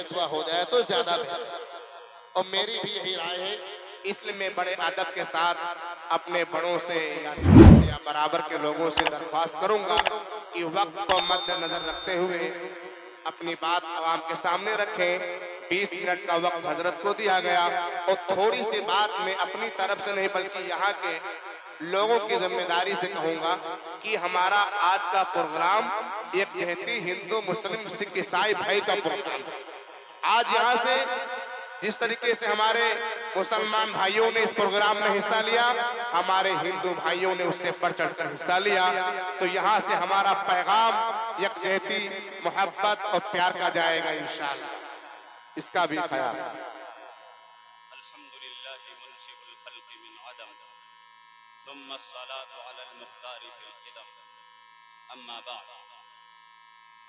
फतवा हो जाए तो ज्यादा बेहतर। और मेरी भी यही राय है, इसलिए मैं बड़े अदब के साथ अपने बड़ों से या छोटे या बराबर के लोगों से दरख्वास्त करूंगा कि वक्त को मद्देनजर रखते हुए अपनी बात आवाम के सामने रखें। 20 मिनट का वक्त हजरत को दिया गया और थोड़ी सी बात मैं अपनी तरफ से नहीं बल्कि यहाँ के लोगों की जिम्मेदारी से कहूंगा कि हमारा आज का प्रोग्राम एक कहती हिंदू मुस्लिम सिख ईसाई भाई का प्रोग्राम है। आज यहाँ से जिस तरीके से हमारे मुसलमान भाइयों ने इस प्रोग्राम में हिस्सा लिया, हमारे हिंदू भाइयों ने उससे बढ़ चढ़कर हिस्सा लिया। तो यहाँ से हमारा पैगाम यकजहती, मोहब्बत और प्यार का जाएगा इंशाअल्लाह। इसका भी ख्याल।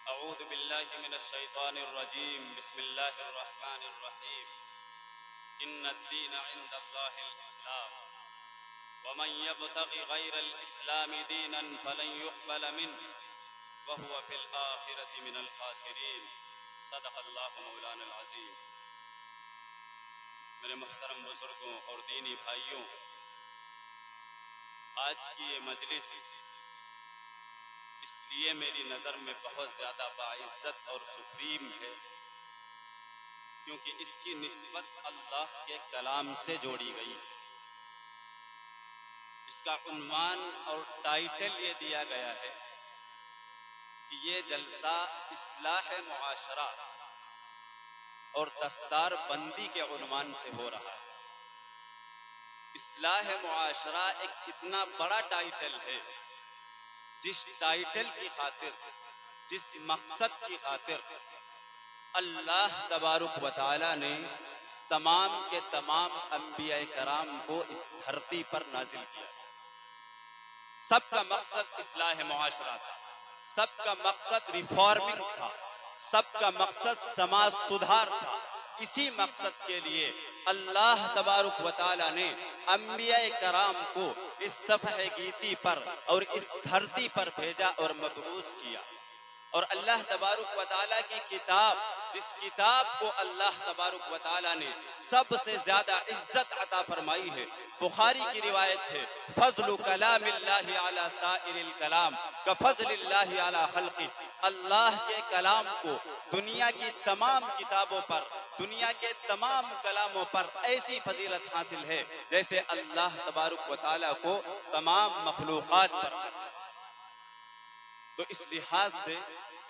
अऊज़ु बिल्लाहि मिनश शैतानिर रजीम, बिस्मिल्लाहिर रहमानिर रहीम। इन्नद-दीन इंदल्लाहिल इस्लाम व मन यब्तगि गैरल इस्लामी दीनन फलन युक़बल मिन्हु व हुवा फिल आखिरति मिनल खासिरीन। सदक़ल्लाहु मौलाना अज़ीम। मेरे मुहतरम बुजुर्गों और दीनी भाइयों, आज की ये मजलिस इसलिए मेरी नज़र में बहुत ज़्यादा बाइज़्ज़त और सुप्रीम है क्योंकि इसकी निस्बत अल्लाह के कलाम से जोड़ी गई। इसका उन्वान और टाइटल ये दिया गया है कि ये जलसा इस्लाह मुआशरा और दस्तार बंदी के उन्वान से हो रहा है। इस्लाह मुआशरा एक इतना बड़ा टाइटल है जिस टाइटल की खातिर, जिस मकसद की खातिर अल्लाह तबारुक व तआला ने तमाम के तमाम अंबिया कराम को इस धरती पर नाजिल किया। सबका मकसद इस्लाह मुआशरा था, सबका मकसद रिफॉर्मिंग था, सबका मकसद समाज सुधार था। इसी मकसद के लिए अल्लाह तबारुक व तआला ने अंबिया कराम को इस सफ़हे गीती पर और इस धरती पर भेजा और मबऊस किया। और अल्लाह तबारुक व तआला की किताब, जिस किताब को अल्लाह तबारुक व तआला ने सबसे ज्यादा इज्जत अता फरमाई है, बुखारी की रिवायत है, फज़्लु कलामिल्लाहि अला साइरिल कलाम का फज़्लिल्लाहि अला खल्क़ि। अल्लाह के कलाम को दुनिया की तमाम किताबों पर, दुनिया के तमाम कलामों पर ऐसी फजीलत हासिल है जैसे अल्लाह तबारुक व तआला को तमाम मखलूक़ात पर हासिल। तो इस लिहाज से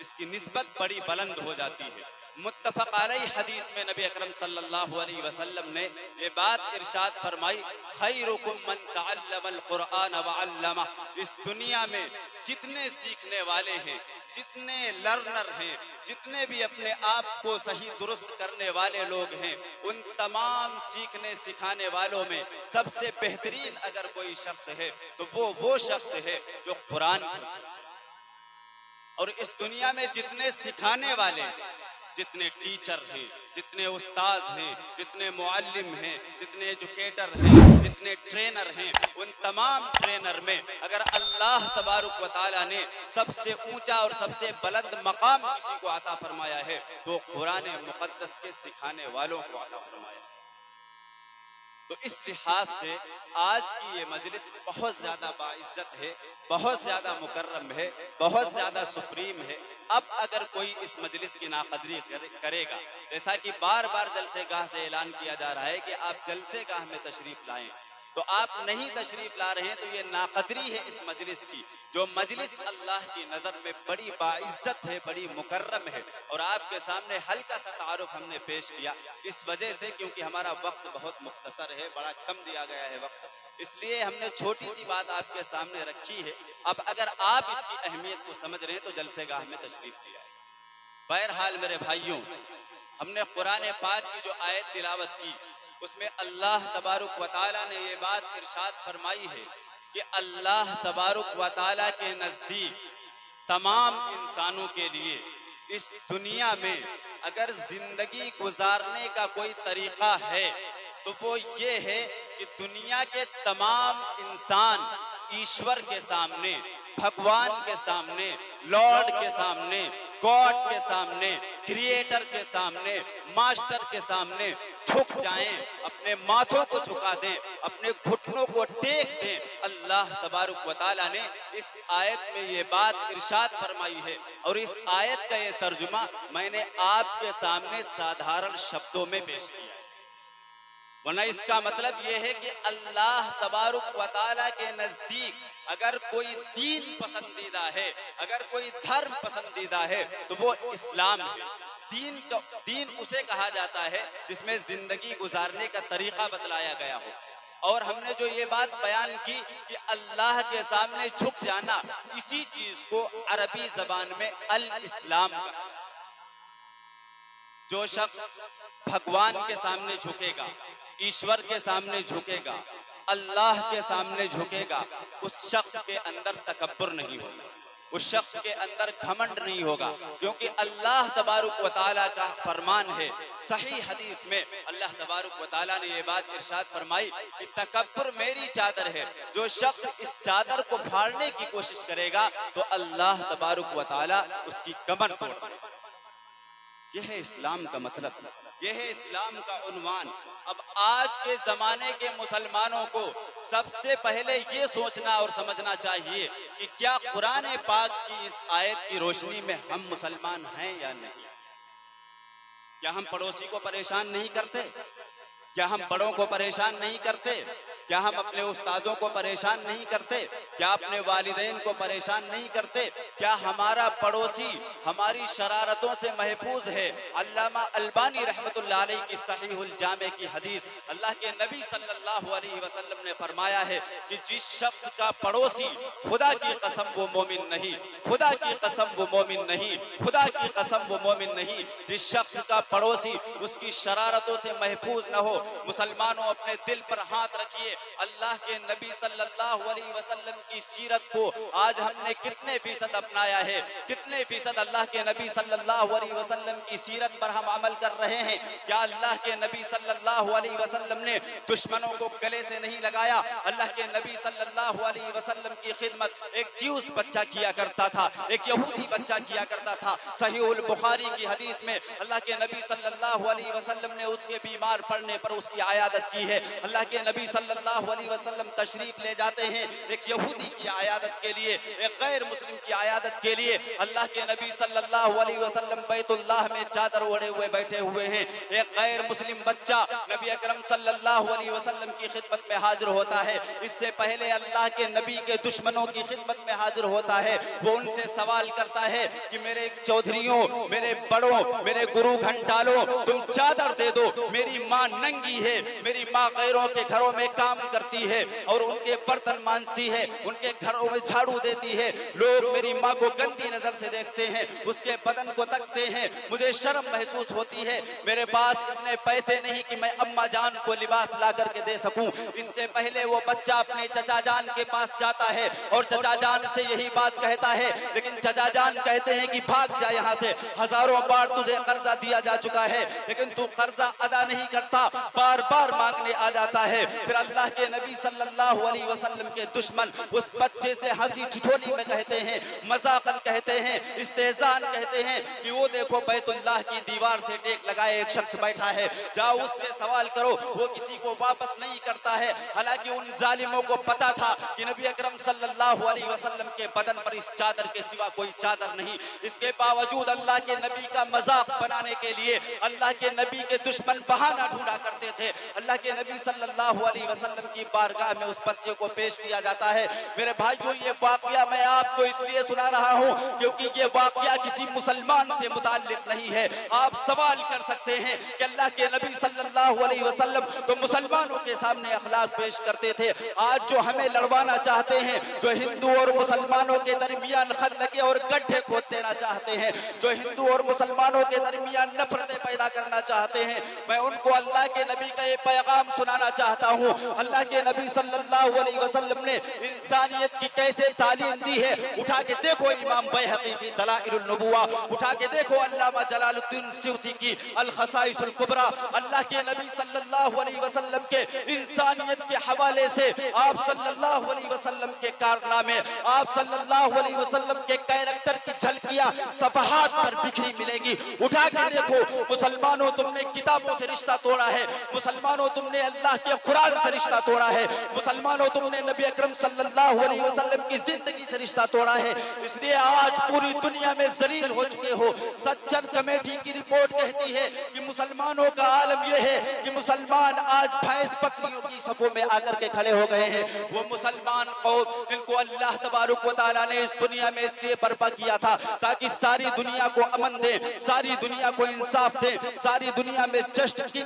इसकी निस्बत बड़ी बुलंद हो जाती है। मुत्तफ़क़ अलैहि हदीस में नबी अकरम सल्लल्लाहु अलैहि वसल्लम ने ये बात इरशाद फरमाई, खैरुकुम मन तअल्लमल कुरआन व अल्लमा। इस दुनिया में जितने सीखने वाले हैं, जितने लर्नर हैं, जितने भी अपने आप को सही दुरुस्त करने वाले लोग हैं, उन तमाम सीखने सिखाने वालों में सबसे बेहतरीन अगर कोई शख्स है तो वो शख्स है जो कुरान को सीखे। और इस दुनिया में जितने सिखाने वाले हैं, जितने टीचर हैं, जितने उस्ताद हैं, जितने मुअल्लिम हैं, जितने एजुकेटर हैं, जितने ट्रेनर हैं, उन तमाम ट्रेनर में अगर अल्लाह तबारुक व तआला ने सबसे ऊंचा और सबसे बुलंद मकाम किसी को अता फरमाया है तो कुरान मुक़द्दस के सिखाने वालों को अता फरमाया। तो इस लिहाज से आज की ये मजलिस बहुत ज़्यादा बाइज़्ज़त है, बहुत ज़्यादा मुकर्रम है, बहुत ज़्यादा सुप्रीम है। अब अगर कोई इस मजलिस की नाकदरी करेगा, जैसा कि बार बार जलसे गाह से ऐलान किया जा रहा है कि आप जलसे गाह में तशरीफ़ लाएं, तो आप नहीं तशरीफ़ ला रहे हैं तो ये नाकदरी है इस मजलिस की। जो मजलिस अल्लाह की नज़र में बड़ी बाइज़्ज़त है, बड़ी मुकर्रम है। और आपके सामने हल्का सा तारुफ हमने पेश किया इस वजह से क्योंकि हमारा वक्त बहुत मुख्तसर है, बड़ा कम दिया गया है वक्त, इसलिए हमने छोटी सी बात आपके सामने रखी है। अब अगर आप इसकी अहमियत को समझ रहे हैं तो जलसे गाह में तशरीफ़ लिया। बहरहाल मेरे भाइयों, हमने कुरान पाक की जो आयत तिलावत की उसमें अल्लाह तबारुक व तआला ने ये बात इरशाद फरमाई है कि अल्लाह तबारुक व तआला के नज़दीक तमाम इंसानों के लिए इस दुनिया में अगर जिंदगी गुजारने का कोई तरीका है तो वो ये है कि दुनिया के तमाम इंसान ईश्वर के सामने, भगवान के सामने, लॉर्ड के सामने गॉड के सामने, क्रिएटर के सामने, मास्टर के सामने झुक जाएं, अपने माथों को झुका दें, अपने घुटनों को टेक दें। अल्लाह तबारक व तआला ने इस आयत में ये बात इरशाद फरमाई है और इस आयत का ये तर्जुमा मैंने आपके सामने साधारण शब्दों में पेश किया है। वरना इसका मतलब यह है कि अल्लाह तबारक व तआला के नजदीक अगर कोई दीन पसंदीदा है, अगर कोई धर्म पसंदीदा है तो वो इस्लाम है। दीन उसे कहा जाता है जिसमें जिंदगी गुजारने का तरीका बतलाया गया हो। और हमने जो ये बात बयान की कि अल्लाह के सामने झुक जाना, इसी चीज को अरबी जबान में अल इस्लाम कहा। जो शख्स भगवान के सामने झुकेगा, ईश्वर के सामने झुकेगा, अल्लाह के सामने झुकेगा, उस शख्स के अंदर तकब्बुर नहीं होगा, उस शख्स के अंदर घमंड नहीं होगा, क्योंकि अल्लाह तबारक व तआला का फरमान है। सही हदीस में अल्लाह तबारक व तआला ने ये बात इरशाद फरमाई कि तकब्बुर मेरी चादर है, जो शख्स इस चादर को फाड़ने की कोशिश करेगा तो अल्लाह तबारक व तआला उसकी कमर तोड़ देगा। यह है इस्लाम का मतलब, यह है इस्लाम का उन्वान। अब आज के जमाने के मुसलमानों को सबसे पहले ये सोचना और समझना चाहिए कि क्या कुरान पाक की इस आयत की रोशनी में हम मुसलमान हैं या नहीं। क्या हम पड़ोसी को परेशान नहीं करते? क्या हम बड़ों को परेशान नहीं करते? क्या हम अपने उस्तादों को परेशान नहीं करते? क्या अपने वालिदैन को परेशान नहीं करते? क्या हमारा पड़ोसी हमारी शरारतों से महफूज है? अल्लामा अलबानी रहमतुल्लाह अलैहि की सहीहुल जामे की हदीस, अल्लाह के नबी सल्लल्लाहु अलैहि वसल्लम ने फरमाया है कि जिस शख्स का पड़ोसी, खुदा की कसम वो मोमिन नहीं, खुदा की कसम वो मोमिन नहीं, खुदा की कसम वो मोमिन नहीं, जिस शख्स का पड़ोसी उसकी शरारतों से महफूज न हो। मुसलमानों अपने दिल पर हाथ रखिए, अल्लाह के नबी सल्लल्लाहु अलैहि वसल्लम की सीरत को आज हमने कितने फीसद अपनाया है, कितने फीसद अल्लाह के नबी सल्लल्लाहु अलैहि वसल्लम की सीरत पर हम अमल कर रहे हैं? क्या अल्लाह के नबी सल्लल्लाहु अलैहि वसल्लम ने दुश्मनों को गले से नहीं लगाया? अल्लाह के नबी सल्लल्लाहु अलैहि वसल्लम की खिदमत एक ज्यूस बच्चा किया करता था, एक यहूदी बच्चा किया करता था। सहीहुल बुखारी की हदीस में अल्लाह के नबी सल्लल्लाहु अलैहि वसल्लम ने उसके बीमार पड़ने पर उसकी आयादत की है। अल्लाह के नबी सल्लल्लाहु अलैहि वसल्लम तशरीफ ले जाते हैं एक यहूदी की आयादत के लिए, एक गैर मुस्लिम की आयादत के लिए। अल्लाह के नबी सल्लल्लाहु अलैहि वसल्लम बैतुल्लाह में चादर ओढ़े हुए बैठे हुए हैं। एक गैर मुस्लिम बच्चा नबी अकरम सल्लल्लाहु अलैहि वसल्लम की खिदमत में हाजिर होता है। इससे पहले अल्लाह के नबी के दुश्मनों की खिदमत में हाजिर होता है। वो उनसे सवाल करता है कि मेरे चौधरियों, मेरे बड़ों, मेरे गुरु घंटालों, तुम चादर दे दो, मेरी माँ नंगी है, मेरी माँ गैरों के घरों में काम करती है और उनके बर्तन मांजती है, उनके घरों में झाड़ू देती है, लोग मेरी माँ को गंदी नजर से देखते हैं, उसके बदन को तकते हैं, मुझे शर्म महसूस होती है, मेरे पास इतने पैसे नहीं कि मैं अम्मा जान को लिबास ला करके दे सकूं। इससे पहले वो बच्चा अपने चचा जान के पास जाता है और चचा जान से यही बात कहता है, लेकिन चचा जान कहते हैं कि भाग जा यहाँ से, हजारों बार तुझे कर्जा दिया जा चुका है लेकिन तू कर्जा अदा नहीं करता, बार बार मांगने आ जाता है। फिर अल्लाह के नबी सल्लल्लाहु अलैहि वसल्लम के दुश्मन उस बच्चे से हंसी ठिठोली में कहते हैं, मजाकन कहते हैं, इस्तेज़ान कहते हैं कि वो देखो बैतुल्लाह की दीवार से टेक लगाए एक शख्स बैठा है, जाओ उससे सवाल करो, वो किसी को वापस नहीं करता है। हालांकि उन जालिमों को पता था कि नबी अकरम सल्लल्लाहु अलैहि वसल्लम के बदन पर इस चादर के सिवा कोई चादर नहीं। इसके बावजूद अल्लाह के नबी का मजाक बनाने के लिए अल्लाह के नबी के दुश्मन बहाना ढूंढा करते थे। अल्लाह के नबी सल्लल्लाहु अलैहि वसल्लम की बारगाह में उस बच्चे को पेश किया जाता है। मेरे भाइयों, ये वाकया मैं आपको इसलिए सुना रहा हूँ क्योंकि ये वाकया किसी मुसलमान से मुताल्लिक नहीं है। आप सवाल कर सकते हैं कि अल्लाह के नबी सल्लल्लाहु अलैहि वसल्लम तो मुसलमानों के सामने अखलाक पेश करते थे, आज जो हमें लड़वाना चाहते हैं, जो हिंदू और मुसलमानों के दरमियान खंदके और गड्ढे खोद देना चाहते हैं, जो हिंदू और मुसलमानों के दरमियान नफरतें पैदा करना चाहते हैं, मैं उनको अल्लाह के नबी का ये पैगाम सुनाना चाहता हूँ। अल्लाह के नबी सल्लल्लाहु अलैहि वसल्लम ने इंसानियत की कैसे तालीम दी है, उठा के देखो इमाम बैहक़ी की दलाइलुन नबुव्वा, उठा के देखो अल्लामा जलालुद्दीन सयूती की अल खसाइसुल कुबरा। अल्लाह के नबी सल्लल्लाहु अलैहि वसल्लम के इंसानियत के हवाले से, आप सल्लल्लाहु अलैहि वसल्लम के कारनामे, आप सल्लल्लाहु अलैहि वसल्लम के कैरेक्टर की झलकियां सफहात पर बिखरी मिलेंगी। उठा के देखो मुसलमानों, तुमने किताबों से रिश्ता तोड़ा है, मुसलमानों तुमने अल्लाह के कुरान से रिश्ता तोड़ा है, मुसलमानों तुमने नबी अकरम सल्लल्लाहु अलैहि वसल्लम की जिंदगी से रिश्ता तोड़ा है। इसलिए आज पूरी दुनिया में जलील हो चुके हो। सज्जन कमेटी की रिपोर्ट कहती है कि मुसलमानों का आलम यह है कि मुसलमान आज भैंस बकरियों की सफों में आकर के खड़े हो गए हैं। वो मुसलमान कौम जिनको अल्लाह तबारक व तआला ने इस दुनिया में इसलिए बर्पा किया था ताकि सारी दुनिया को अमन दे, सारी दुनिया को इंसाफ दे, सारी दुनिया में जस्ट की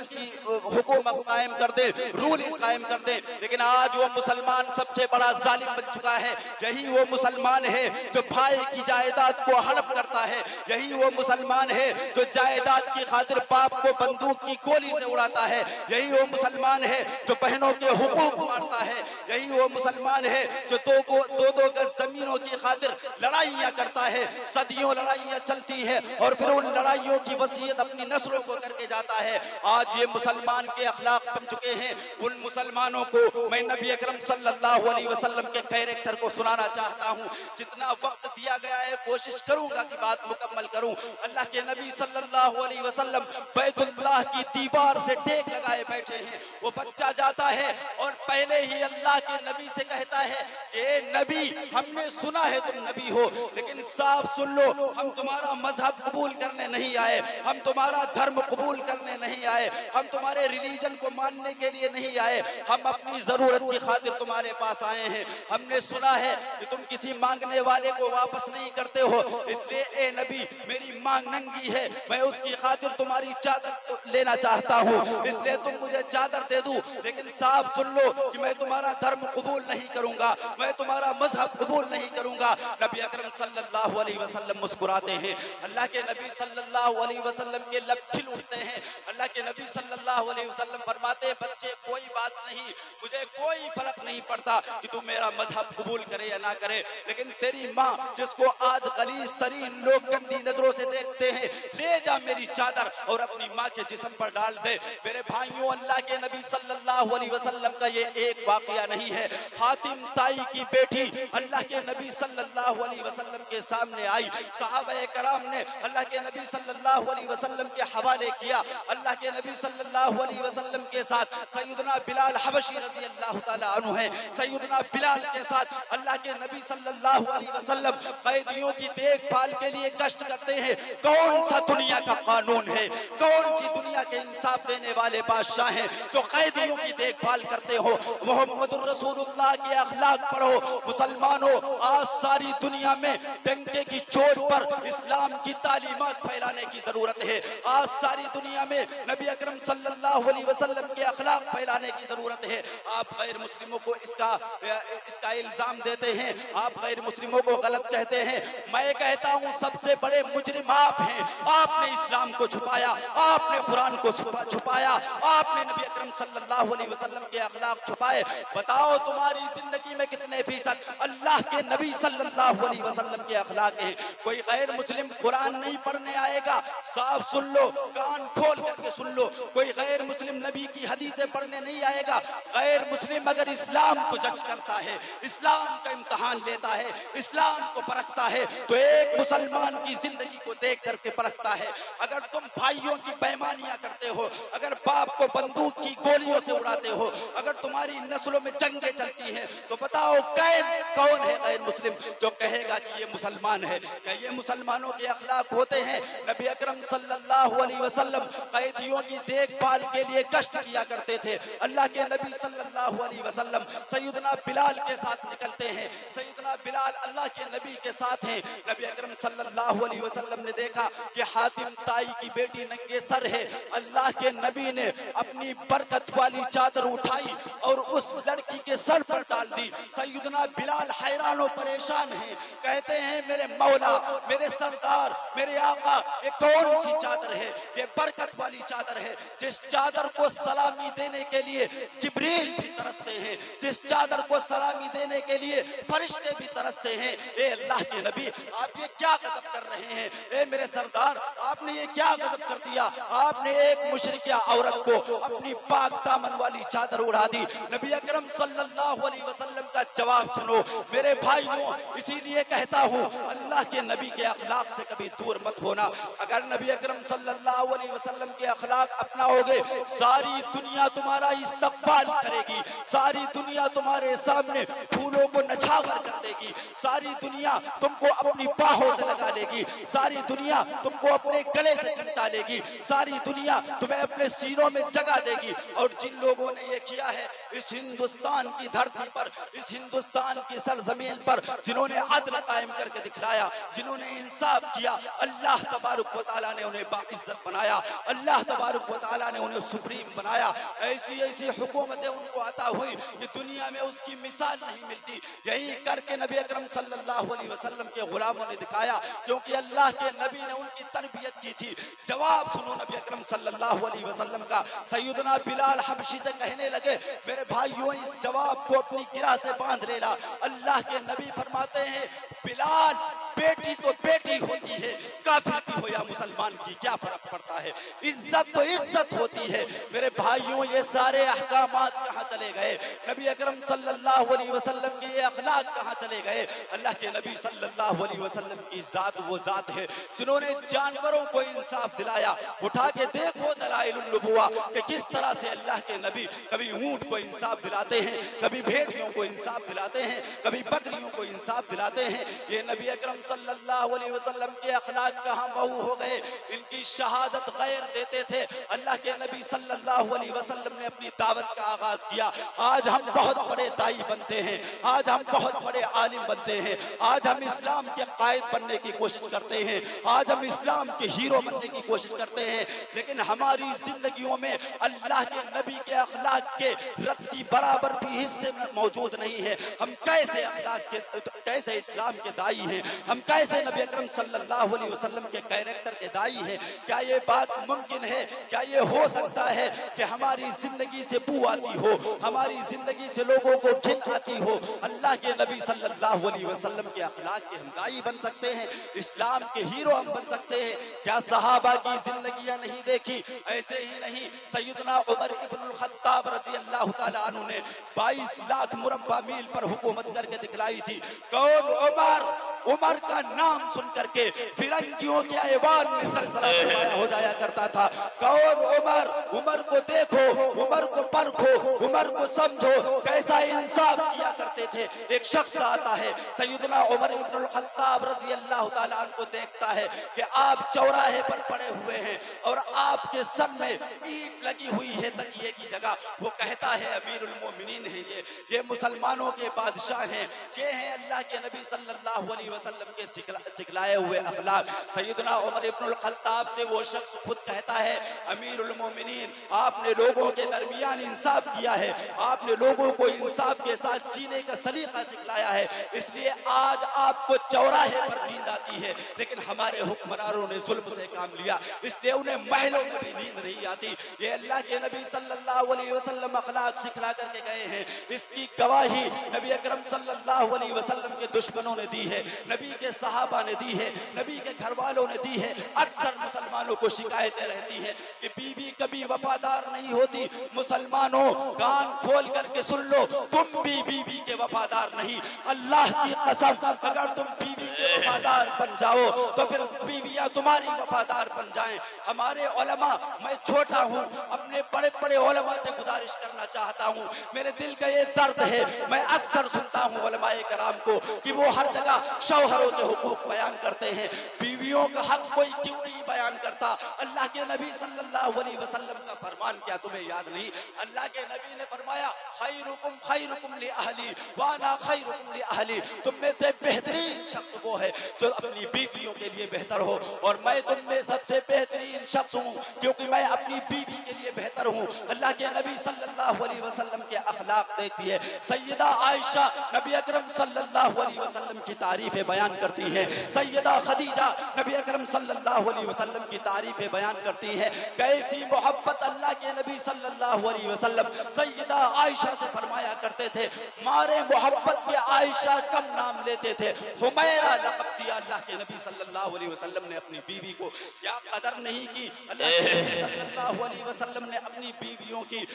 हुकूमत कायम कर दे, रूलिंग कायम कर दे। लेकिन आज वो मुसलमान सबसे बड़ा जालिम बन चुका है। यही वो मुसलमान है जो भाई की जायदाद को हड़प करता है, यही वो मुसलमान है जो जायदाद की खातिर बाप को बंदूक की गोली से उड़ाता है, यही वो मुसलमान है जो बहनों के हुकूक मारता है, यही वो मुसलमान है जो दो गज जमीनों की खातिर लड़ाइयां करता है। सदियों लड़ाइयां चलती है और फिर उन लड़ाइयों की वसीयत अपनी नस्लों को करके जाता है। आज ये मुसलमान के अखलाक बन चुके हैं। उन मुसलमानों को मैं नबी अकरम सल्लल्लाहु अलैहि वसल्लम के कैरेक्टर को सुनाना चाहता हूँ। जितना वक्त दिया गया है कोशिश करूंगा कि बात मुकम्मल करूं। अल्लाह के नबी सल्लल्लाहु अलैहि वसल्लम बैतुल्लाह की दीवार से टेक लगाए बैठे हैं। वो बच्चा जाता है और पहले ही अल्लाह के नबी से कहता है कि नबी, हमने सुना है तुम नबी हो, लेकिन साफ सुन लो, हम तुम्हारा मजहब कबूल करने नहीं आए, हम तुम्हारा धर्म कबूल करने नहीं आए, हम तुम्हारे रिलीजन को मानने के लिए नहीं आए, हम अपनी जरूरत की खातिर तुम्हारे पास आए हैं। हमने सुना है कि तुम किसी मांगने वाले को वापस नहीं करते हो, इसलिए ए नबी, मेरी मांग नंगी है, मैं उसकी खातिर तुम्हारी चादर तो लेना चाहता हूँ, इसलिए तुम मुझे चादर दे दो। लेकिन साफ सुन लो कि मैं तुम्हारा धर्म कबूल नहीं करूंगा, मैं तुम्हारा मजहब कबूल नहीं करूंगा। नबी अकरम सल्लल्लाहु अलैहि वसल्लम मुस्कुराते हैं। अल्लाह के नबी सल्लल्लाहु अलैहि वसल्लम के लब खिल उठते हैं। अल्लाह के नबी सल्लल्लाहु अलैहि वसल्लम फरमाते हैं, बच्चे कोई बात नहीं, मुझे कोई फर्क नहीं पड़ता कि तू मेरा मजहब कबूल करे या ना करे, लेकिन तेरी माँ जिसको आज गलीज तरीन लोग गंदी नजरों से देखते हैं, ले जा मेरी चादर और अपनी माँ के जिस्म पर डाल दे। मेरे भाइयों, अल्लाह के नबी सल्लल्लाहु अलैहि वसल्लम का ये एक वाकया नहीं है। हातिम ताई की बेटी अल्लाह के नबी सल्लल्लाहु अलैहि वसल्लम के सामने आई। सहाबाए कराम ने अल्लाह के नबी सल्लल्लाहु अलैहि वसल्लम के हवाले किया। अल्लाह के नबी सल्लल्लाहु अलैहि वसल्लम के साथ सैयदना बिलाल हबशी रजी अल्लाह ताला अन्हु है। सैयदना बिलाल के साथ अल्लाह के नबी सल्लल्लाहु अलैहि वसल्लम कैदियों की देखभाल के लिए गश्त करते हैं। कौन सा दुनिया का कानून है, कौन सी दुनिया के इंसाफ देने वाले बादशाह हैं जो कैदियों की देखभाल करते हो। मोहम्मदुर रसूलुल्लाह के अखलाक पढ़ो। मुसलमानों, आज सारी दुनिया में डंके की चोट पर इस्लाम की तालीमात फैलाने की जरूरत है। आज सारी दुनिया में नबी अकरम सल्लल्लाहु अलैहि वसल्लम के अखलाक फैलाने की जरूरत है। आप गैर मुस्लिमों को इसका इल्जाम देते हैं, आप गैर मुस्लिमों को गलत कहते हैं। मैं कहता हूँ सबसे बड़े मुजरिम आप हैं। आपने इस्लाम को छुपाया, आपने कुरान को छुपाया, आपने नबी अकरम सल्लल्लाहु अलैहि वसल्लम के अखलाक छुपाए। बताओ तुम्हारी जिंदगी में कितने फीसद अल्लाह के नबी सल्लल्लाहु अलैहि वसल्लम के अखलाक हैं। कोई गैर मुस्लिम कुरान नहीं पढ़ने आएगा, साफ सुन लो, कान खोल करके सुन लो। कोई गैर मुस्लिम नबी की हदीसें पढ़ने नहीं आएगा। गैर मुस्लिम अगर इस्लाम को जज करता है, इस्लाम का इम्तहान लेता है, इस्लाम को परखता है, तो एक मुसलमान की जिंदगी को देख करके परखता है। अगर तुम भाइयों की बेईमानियां करते हो, अगर बाप को बंदूक की गोलियों से उड़ाते हो, अगर तुम्हारी नस्लों में जंगें चलती हैं, तो बताओ कौन है गैर मुस्लिम जो कहेगा कि ये मुसलमान है? क्या ये मुसलमानों के अखलाक होते हैं? नबी अकरम सल्लल्लाहु अलैहि वसल्लम कैदियों की देखभाल के लिए गश्त किया करते थे। अल्लाह के नबी सल्लल्लाहु अलैहि वसल्लम सैयदना बिलाल के साथ निकलते हैं। सैयदना बिलाल अल्लाह के नबी के साथ हैं। नबी अकरम सल्लल्लाहु अलैहि वसल्लम ने देखा कि हातिम ताई की बेटी नंगे सर है। अल्लाह के नबी ने अपनी बरकत वाली चादर उठाई और उस लड़की के सर पर डाल दी। सैयदना बिलाल हैरान और परेशान हैं, कहते हैं मेरे मौला, मेरे सरदार, मेरे आका, ये कौन सी चादर है? ये बरकत वाली चादर है, जिस चादर को सलामी देने के लिए जिब्रील भी तरसते हैं, जिस चादर को सलामी देने के लिए फरिश्ते भी तरसते हैं। ए अल्लाह के नबी, आप ये क्या गजब कर रहे हैं? ए मेरे सरदार, आपने ये क्या गजब कर दिया? आपने एक मुशरिका औरत को अपनी पाक दामन वाली चादर उड़ा दी। नबी अकरम सल्लल्लाहु अलैहि वसल्लम का जवाब सुनो मेरे भाइयों। इसीलिए कहता हूँ अल्लाह के नबी के अखलाक से कभी दूर मत होना। अगर नबी अकरम सल्लल्लाहु अलैहि वसल्लम के अखलाक अपनाओगे, सारी दुनिया तुम्हारा इस्तकबाल करेगी, सारी दुनिया तुम्हारे सामने फूलों को नछावर कर देगी, सारी दुनिया तुमको अपनी बाहों से लगा लेगी, सारी दुनिया तुमको अपने गले से चिमटा लेगी, सारी दुनिया तुम्हें अपने सीनों में जगह देगी। और जिन लोगों ने ये किया है इस हिंदुस्तान की धरती पर, इस हिंदुस्तान की सरजमीन पर, जिन्होंने अदल कायम करके दिखलाया, जिन्होंने इंसाफ किया, अल्लाह तबारक व तआला ने उन्हें बाइज्जत बनाया, अल्लाह तबारक व तआला ने उन्हें सुप्रीम बनाया। ऐसी ऐसी हुकूमतें उनको अता हुई कि दुनिया में उसकी मिसाल नहीं मिलती। यही करके नबी अकरम सल्लल्लाहु अलैहि वसल्लम के गुलामों ने दिखाया, क्योंकि अल्लाह के नबी ने उनकी तरबियत की थी। जवाब सुनो नबी अकरम सल्लल्लाहु अलैहि वसल्लम का। सैयदना बिलाल हबशी से कहने लगे मेरे भाइयों इस जवाब को अपनी गिरा से बांध लेना। अल्लाह के नबी फरमाते हैं बिलाल बेटी तो बेटी होती है, काफिर की हो या मुसलमान की क्या फर्क पड़ता है, इज्जत तो इज्जत होती है। मेरे भाइयों ये सारे अहकामात कहाँ चले गए, नबी अकरम सल्लल्लाहु अलैहि वसल्लम के ये अखलाक कहाँ चले गए। अल्लाह के नबी सल्लल्लाहु अलैहि वसल्लम की जात वो जात है जिन्होंने जानवरों को इंसाफ दिलाया। उठा के देखो दलाइलुन नबुवा कि किस तरह से अल्लाह के नबी कभी ऊंट को इंसाफ दिलाते हैं, कभी भेड़ियों को इंसाफ दिलाते हैं, कभी बकरियों को इंसाफ दिलाते हैं। ये नबी अकरम सल्लल्लाहु अलैहि वसल्लम के अखलाक कहाँ बहू हो गए। इनकी शहादत गैर देते थे। अल्लाह के नबी सल्लल्लाहु अलैहि वसल्लम ने अपनी दावत का आगाज किया। आज हम बहुत बड़े दाई बनते हैं, आज हम बहुत बड़े आलिम बनते हैं, आज हम इस्लाम के कायद बनने की कोशिश करते हैं, आज हम इस्लाम के हीरो बनने की कोशिश करते हैं, लेकिन हमारी जिंदगियों में अल्लाह के नबी के अखलाक के रत्ती बराबर भी हिस्से में मौजूद नहीं है। हम कैसे अखलाक के, कैसे इस्लाम के दाई हैं, हम कैसे नबी अकरम सल्लल्लाहु अलैहि वसल्लम के कैरेक्टर के दाई हैं। क्या ये बात मुमकिन है, क्या ये हो सकता है कि हमारी जिंदगी से बू आती हो, हमारी जिंदगी से लोगों को घिन आती हो। अल्लाह के नबी सल्लल्लाहु अलैहि वसल्लम के अखलाक के हम दाई बन सकते हैं, इस्लाम के हीरो हम बन सकते हैं। क्या सहाबा की जिंदगियां नहीं देखी? ऐसे ही नहीं, सैयदना उमर इब्नुल खत्ताब रजी अल्लाह तआला अन्हु ने 22 लाख मुरब्बा मील पर हुकूमत करके दिखलाई थी। कौन उमर? उमर का नाम सुन करके फिरंगियों के ऐवान में सलसला हो जाया करता था। कौन उमर? उमर को देखो, उमर को परखो, उमर को समझो, कैसा इंसाफ किया करते थे। एक शख्स आता है सैयदना उमर इब्नुल खत्ताब रजी अल्लाह तआला अन्हु को देखता है कि आप चौराहे पर पड़े हुए हैं और आपके सर में ईंट लगी हुई है तकिए की जगह। वो कहता है अमीरुल मोमिनीन है ये मुसलमानों के बादशाह हैं, ये हैं अल्लाह के नबी सल्लल्लाहु अलैहि वसल्लम के सिखलाए हुए अखलाक। सैयदना उमर इब्नुल खत्ताब से वो शख्स खुद कहता है अमीरुल मोमिनीन आपने लोगों के दरमियान इंसाफ किया है, आपने लोगों को इंसाफ के साथ जीने का सलीका सिखलाया है, इसलिए आज आपको चौराहे पर नींद आती है। लेकिन हमारे हुक्मरानों ने जुल्म से काम लिया, इसलिए उन्हें महलों में भी नींद नहीं आती। ये अल्लाह के नबी सल्लल्लाहु अलैहि वसल्लम अखलाक सिखला करके गए हैं। इसकी गवाही नबी अकरम सल्लल्लाहु अलैहि वसल्लम के दुश्मनों ने दी है, नबी के सहाबा ने दी है, नबी के घर वालों ने दी है। अक्सर मुसलमानों को शिकायतें रहती है कि बीवी कभी वफादार नहीं होती। मुसलमानों कान खोल करके सुन लो, तुम भी बीवी के वफादार नहीं। अल्लाह की कसम अगर तुम बीवी के वफादार बन जाओ तो फिर बीवियां तुम्हारी वफादार बन जाएं। हमारे उलमा, मैं छोटा हूँ, अपने बड़े बड़े उलमा से गुजारिश करना चाहता हूँ, मेरे दिल का ये दर्द है। मैं अक्सर सुनता हूँ उलमाए कराम को कि वो हर जगह शौहरों के हुकूक बयान करते हैं, बीवियों का हक कोई क्यों नहीं बयान करता। अल्लाह के नबी सल्लल्लाहु अलैहि वसल्लम का फरमान क्या तुम्हें याद नहीं? अल्लाह के नबी ने फरमाया खैरुकुम लि अहली व अना खैरुकुम लि अहली। तुम में से बेहतरीन शख्स वो है जो अपनी बीवियों के लिए बेहतर हो, और मैं तुम में सबसे बेहतरीन शख्स हूँ क्योंकि मैं अपनी बीवी के लिए बेहतर हूँ। अल्लाह के नबी सल्लल्लाहु अलैहि वसल्लम के अखलाक देखती है। सैयदा आयशा नबी अकरम सल्लल्लाहु अलैहि वसल्लम की तारीफें बयान करती हैं, सैयदा खदीजा नबी अकरम सल्लल्लाहु अलैहि वसल्लम की तारीफें बयान करती हैं। कैसी मोहब्बत अल्लाह के नबी सल्लल्लाहु अलैहि वसल्लम सैयदा आयशा से फरमाया करते थे। मारे मोहब्बत के आयशा कम नाम लेते थे, हुमैरा लक़ब दिया अल्लाह के नबी सल्लल्लाहु अलैहि वसल्लम ने अपनी बीवी को। क्या कदर नहीं की अल्लाह के नबी सल्लल्लाहु अलैहि वसल्लम ने अपनी बीवियों की।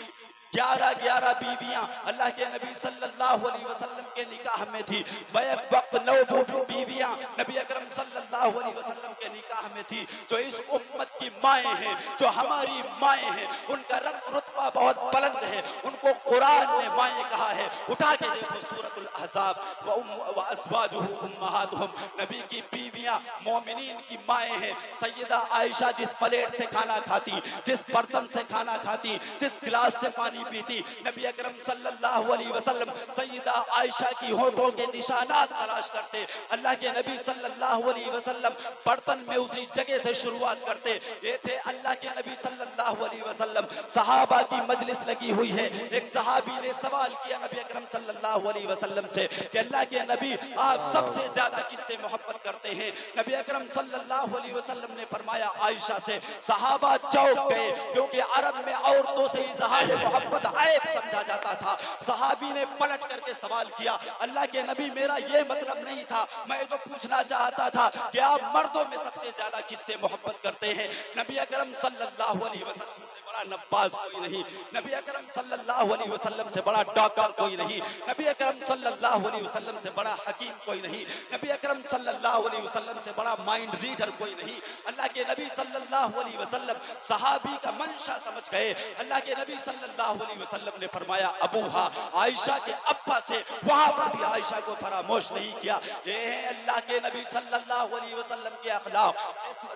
11 बीवियां अल्लाह के नबी सल्लल्लाहु अलैहि वसल्लम के निकाह में थी। बैक वक्त 9 बीवियां नबी अकरम सल्लल्लाहु अलैहि वसल्लम के निकाह में थी। जो इस उम्मत की माएँ हैं, जो हमारी माएँ हैं, उनका रुतबा बहुत बुलंद है। उनको कुरान ने माएँ कहा है। उठा के देखो सूरतुल अहज़ाब, व अज़वाजुहु उम्महातुहुम, नबी की बीवियां मोमिनीन की माएँ हैं। सैयदा आयशा जिस प्लेट से खाना खाती, जिस बर्तन से खाना खाती, जिस गिलास से पानी पीती, नबी अकरम सल्लल्लाहु अलैहि वसल्लम सैयदा आयशा की होठों के निशानात तलाश करते। अल्लाह के नबी सल्लल्लाहु अलैहि वसल्लम बर्तन में उसी जगह से शुरुआत करते। ये थे अल्लाह के नबी सल्लल्लाहु अलैहि वसल्लम। सहाबा की मजलिस लगी हुई है। एक सहाबी ने सवाल किया नबी अकरम सल्लल्लाहु अलैहि वसल्लम से कि अल्लाह के नबी आप सबसे ज्यादा किससे मोहब्बत करते हैं? नबी अकरम सल्लल्लाहु अलैहि वसल्लम ने फरमाया आयशा से। सहाबा चौंक गए, क्योंकि अरब में औरतों से इजहार मोहब्बत ऐब समझा जाता था। सहाबी ने पलट करके सवाल किया, अल्लाह के नबी मेरा ये मतलब नहीं था, मैं तो पूछना चाहता था कि आप मर्दों में सबसे ज्यादा किससे मोहब्बत करते हैं? नबी अकरम सल्लल्लाहु अलैहि वसल्लम से बड़ा नब्बाज कोई नहीं, नबी अकरम सल्लल्लाहु अलैहि वसल्लम से बड़ा डॉक्टर कोई नहीं, नबी अकरम सल्लल्लाहु अलैहि वसल्लम से बड़ा हकीम कोई नहीं, नबी अकरम सल्लल्लाहु अलैहि वसल्लम से बड़ा माइंड रीडर कोई नहीं। अल्लाह के नबी सल्लल्लाहु अलैहि वसल्लम सहाबी का मंशा समझ गए। अल्लाह के नबी सल्लल्लाहु अलैहि वसल्लम ने फरमाया अबूहा, आयशा के अब्बा से। वहां पर भी आयशा को फरामोश नहीं किया। ये है अल्लाह के नबी सल्लल्लाहु अलैहि वसल्लम के अखलाक।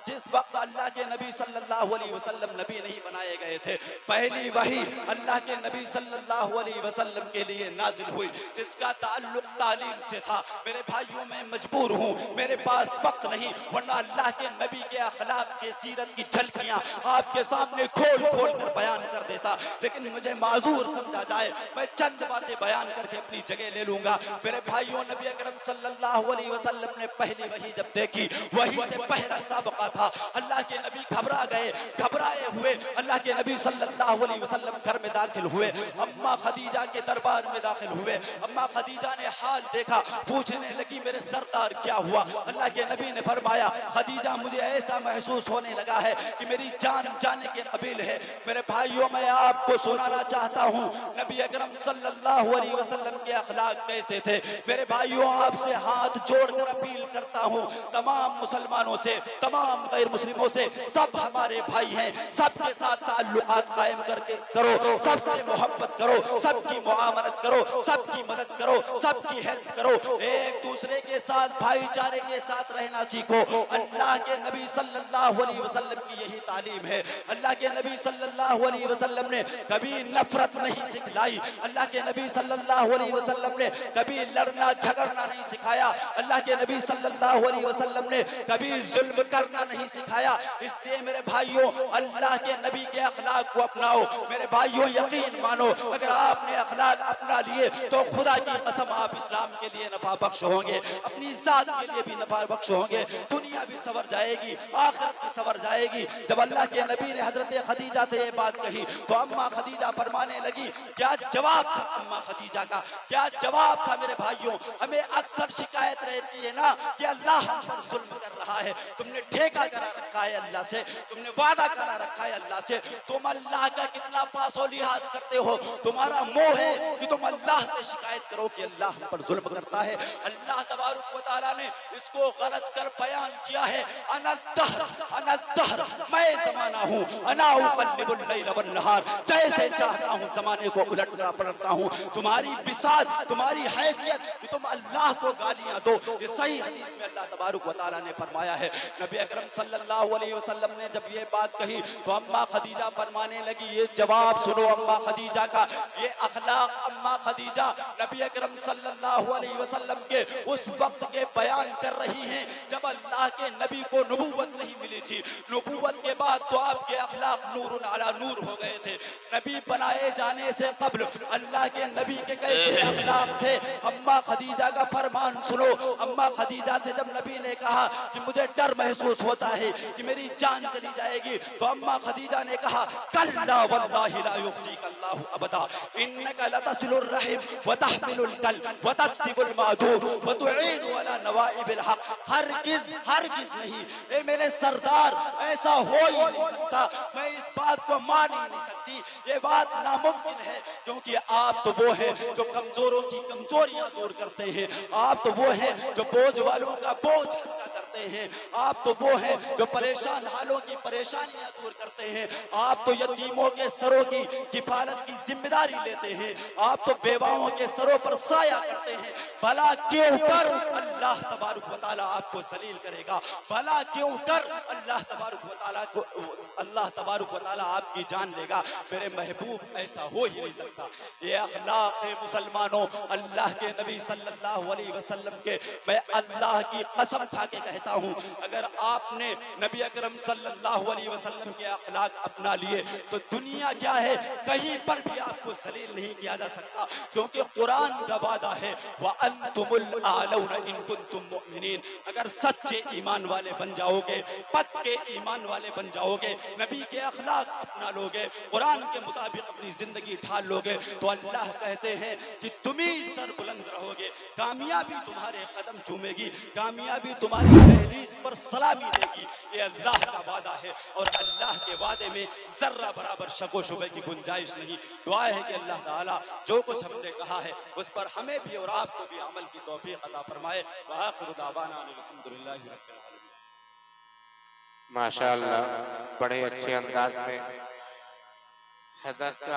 जिस वक्त अल्लाह के नबी सल्लल्लाहु अलैहि वसल्लम नबी नहीं बनाए गए थे, पहली वही अल्लाह के नबी सल्लल्लाहु अलैहि वसल्लम के लिए नाजिल हुई। इसका ताल्लुक तालीम से था। मेरे भाइयों, मैं मजबूर हूँ, मेरे पास वक्त नहीं, वरना अल्लाह के नबी के अखलाक के सीरत की झलकियां आपके सामने खोल खोल कर बयान कर देता, लेकिन मुझे माजूर समझा जाए, मैं चंद बातें बयान करके अपनी जगह ले लूंगा। मेरे भाइयों, नबी अकरम सल्लल्लाहु अलैहि वसल्लम ने पहली वही जब देखी, वही से पहला साबका था। अल्लाह के नबी घबरा गए, घबराए हुए अल्लाह के नबी सल्लल्लाहु अलैहि वसल्लम घर में दाखिल हुए। अम्मा खदीजा के दरबार में दाखिल हुए। अम्मा खदीजा ने हाल देखा, पूछने लगी मेरे सरकार क्या हुआ? अल्लाह के नबी ने फरमाया खदीजा, मुझे ऐसा महसूस होने लगा है कि मेरी जान जाने के कबील है। मेरे भाइयों, मैं आपको सुनाना चाहता हूँ नबी अकरम सल्लल्लाहु अलैहि वसल्लम के अखलाक कैसे थे। मेरे भाइयों, आपसे हाथ जोड़कर अपील करता हूँ, तमाम मुसलमानों से, तमाम गैर मुस्लिमों से, सब हमारे भाई हैं, सबके साथ ताल्लुकात कायम करके करो, सबसे मोहब्बत करो, सबकी मुआमलत करो, सबकी मदद करो, सबकी हेल्प करो, एक दूसरे के साथ भाईचारे के साथ रहना सीखो। अल्लाह के नबी सल्लल्लाहु अलैहि वसल्लम की यही तालीम है। अल्लाह के नबी सल्लल्लाहु अलैहि वसल्लम ने कभी नफरत नहीं सिखलाई। अल्लाह के नबी सल्लल्लाहु अलैहि वसल्लम ने कभी लड़ना झगड़ना नहीं सिखाया। अल्लाह के नबी सल्लल्लाहु अलैहि वसल्लम ने कभी जुल्म करना नहीं सिखाया। इसलिए मेरे भाइयों, अल्लाह के नबी के अखलाक को अपनाओ। मेरे भाइयों, यकीन मानो, अगर आपने अखलाक अपना लिए तो खुदा की कसम आप इस्लाम के लिए नफा बख्श होंगे, अपनी जात के लिए भी नफा बख्श होंगे। दुनिया भी सवर जाएगी, आखिरत भी सवर जाएगी। जब अल्लाह के नबी ने हजरत खदीजा से ये बात कही तो अम्मा खदीजा फरमाने लगी, क्या जवाब था अम्मा खदीजा का, क्या जवाब था? मेरे भाइयों, हमें अक्सर शिकायत रहती है ना कि अल्लाह हम पर जुल्म कर रहा है। तुमने ठेका करा रखा है अल्लाह से, तुमने वादा करा रखा है अल्लाह से, तुम अल्लाह का कितना पासो लिहाज करते हो। तुम्हारा मोह है कि तुम अल्लाह से शिकायत करो कि अल्लाह हम पर जुल्म करता है। अल्लाह तबारक व तआला ने इसको गलत कर बयान किया है, अनद्दहर, मैं ज़माना हूँ, अना उक़ल्लिबुल लैल वन नहार, जैसे चाहता हूँ ज़माने को उलटना पलटता हूँ। तुम्हारी बिसात, तुम्हारी हैसियत कि तुम अल्लाह को गालियाँ दो, ये सही हदीस में अल्लाह तबारक व तआला ने फरमाया है। नबी अकरम सल्लल्लाहु अलैहि वसल्लम ने जब ये बात कही तो अम्मा खदीजा फरमाने लगी, ये जवाब सुनो अम्मा खदीजा का, ये अखलाक अम्मा खदीजा नबी अकरम सल्लल्लाहु अलैहि वसल्लम के उस वक्त के बयान कर रही हैं जब अल्लाह के नबी को नबूवत नहीं मिली थी। नबूवत के बाद तो आपके अखलाक नूरुन अला नूर हो गए थे। नबी बनाए जाने से कब्ल अल्लाह के नबी के कैसे अखलाक थे। अम्मा खदीजा का फरमान सुनो। अम्मा खदीजा से जब नबी ने कहा कि मुझे डर महसूस होता है कि मेरी जान चली जाएगी, तो अम्मा खदीजा ने कहा कहा कल्ला वल्लाहि ला युखज़ीकल्लाहु अबदा इन्नका लतसिलुर रहिम व तहमिलुल कल व तक्सिबुल मादूम व तुईनु अला नवाइबिल हक। हरगिज हरगिज नहीं, ए मेरे सरदार, ऐसा हो ही नहीं सकता। मैं इस बात को मान ही नहीं सकती, ये बात नामुमकिन है, क्योंकि आप तो वो हैं जो कमजोरों की कमजोरियां दूर करते हैं, आप तो वो हैं जो बोझ वालों का बोझ हल्का करते हैं, आप तो वो हैं जो परेशान हालों की परेशानियां दूर करते हैं, आप तो यतीमों के सरों की किफालत की जिम्मेदारी लेते हैं, आप तो बेवाओं के सरों पर साया करते हैं। भला क्यों कर अल्लाह तबारक व तआला आपको जलील करेगा, भला क्यों कर अल्लाह तबारक व तआला आपकी जान लेगा। मेरे महबूब, ऐसा हो ही नहीं सकता। ये अखलाक है मुसलमानों, अल्लाह के नबी सल्लल्लाहु अलैहि वसल्लम के। मैं अल्लाह की कसम खा के कहता हूँ, अगर आपने नबी अकरम सल्लल्लाहु अलैहि वसल्लम के अखलाक अपना लिए तो दुनिया क्या है, कहीं पर भी आपको जलील नहीं किया जा सकता, क्योंकि कुरान का वादा है व अंतुमुल आलौना इन कुंतुम मुमिनीन। अगर सच्चे ईमान वाले बन जाओगे, पक्के ईमान वाले बन जाओगे, नबी के अखलाक अपना लोगे, कुरान के मुताबिक अपनी जिंदगी ढाल लोगे, तो अल्लाह कहते हैं कि तुम ही सर बुलंद रहोगे, कामयाबी तुम्हारे कदम चूमेगी, कामयाबी तुम्हारी दहलीज पर सलामी देगी। ये अल्लाह का वादा है और अल्लाह के वादे में जर्रा बराबर शको शुबे की गुंजाइश नहीं। दुआ है कि अल्लाह ताला जो कुछ हमने कहा है उस पर हमें भी और आपको भी अमल की तौफीक अता फरमाए। व आखिरु दावाना अल्हम्दुलिल्लाहि रब्बिल आलमीन। माशाअल्लाह, बड़े अच्छे अंदाज में हजरत का